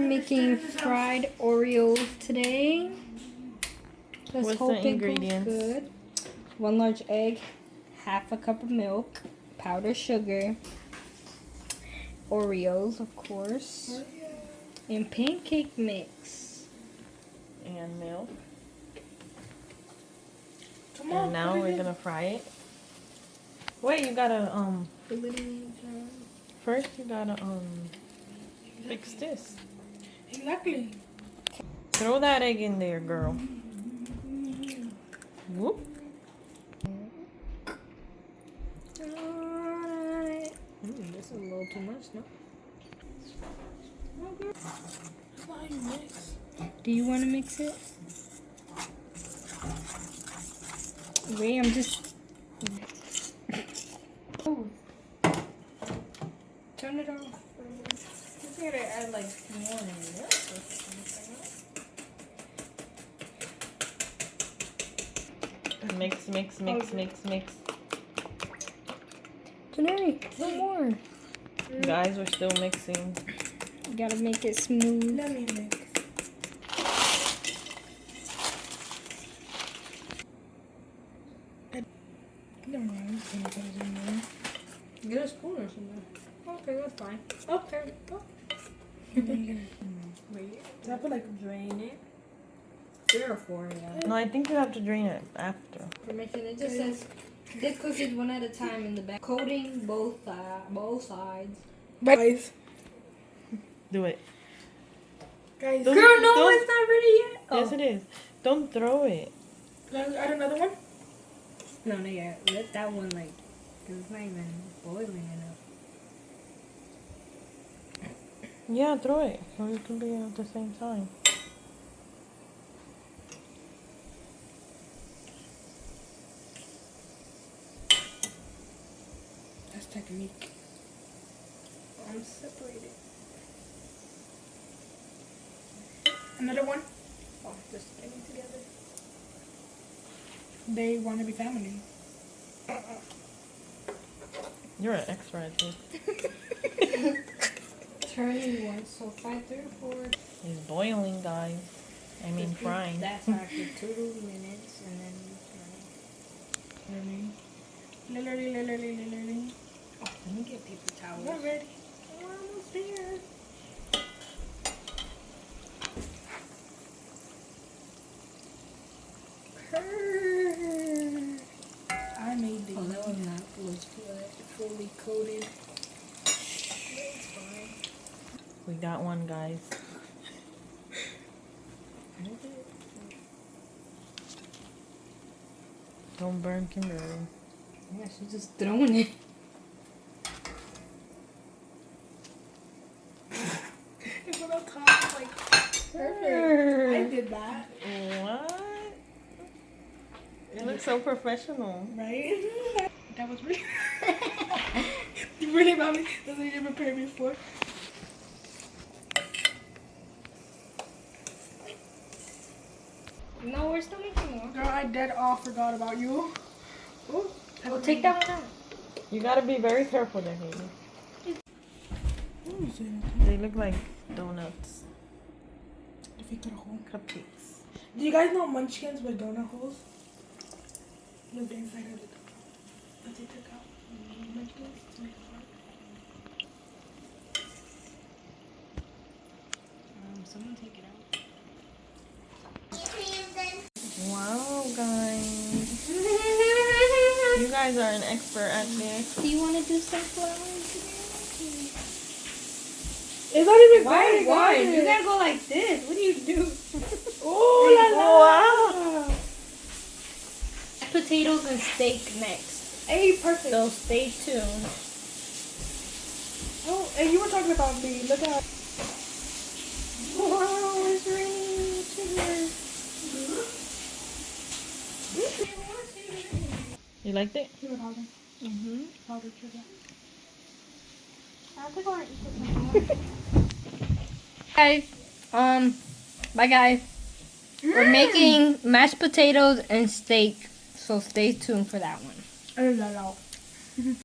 making fried Oreos today. What's the ingredients? Good. 1 large egg, half a cup of milk, powdered sugar, Oreos, of course, and pancake mix. And milk. Come on, and now we're gonna fry it. Wait, you gotta first you gotta fix this. Exactly. Throw that egg in there, girl. Whoop. This is a little too much, no? Do you want to mix it? Wait, I'm just... Oh. Turn it off. You gotta add like more milk or something. Mix, mix, mix, mix, mix. Janelle, one more. Guys, we're still mixing. You gotta make it smooth. Let me mix. Never mind, I'm just gonna put it in there. Get a spoon or something. Okay, that's fine. Okay. Wait, Did I put like drain it? 3 or 4, yeah. No, I think you have to drain it after. Information. It just says dip cookies one at a time in the back, coating both sides. guys? Do it. Guys, Don't- Girl, no, don't- it's not ready yet. Yes, it is. Don't throw it. can I add another one? No, not yet. Let that one cause it's not even boiling enough. Yeah, throw it so it can be at the same time. That's technique. I'm separated. Another one? Oh, just getting together. They want to be family. You're an expert at this. Turning once, so 5, 3, or 4. It's boiling, guys. I mean, frying. That's actually 2 minutes, and then you Literally. Oh, let me get paper towels. Not ready. We're almost there. I made these. Oh, that one was fully coated. It's fine. We got one, guys. Don't burn Kimberly. Yeah, she's just throwing it. It's on top, like perfect. I did that, What? It looks so professional. right? That was really. You really, mommy? That's what you didn't prepare me for. No, we're still making more. Girl, I dead off forgot about you. Oh, We'll take that one out. You gotta be very careful there, Haley. What is it? They look like donuts. If you cut a hole. Cupcakes. Do you guys know munchkins with donut holes? Look the inside of the donut. That they took out munchkins to make it hard. Someone take it out. Wow, guys. You guys are an expert at this. Do you want to do sunflower today? It's not even Why? going, Why? guys. You gotta go like this. What do you do? Oh la la! Wow. Potatoes and steak next. Hey, perfect. So stay tuned. Oh, and you were talking about me. Look at. Wow, it's raining sugar. You liked it? Sugar powder. Mm-hmm. Powdered sugar. I think I want to eat Guys, bye guys. We're making mashed potatoes and steak, so stay tuned for that one. Oh la la.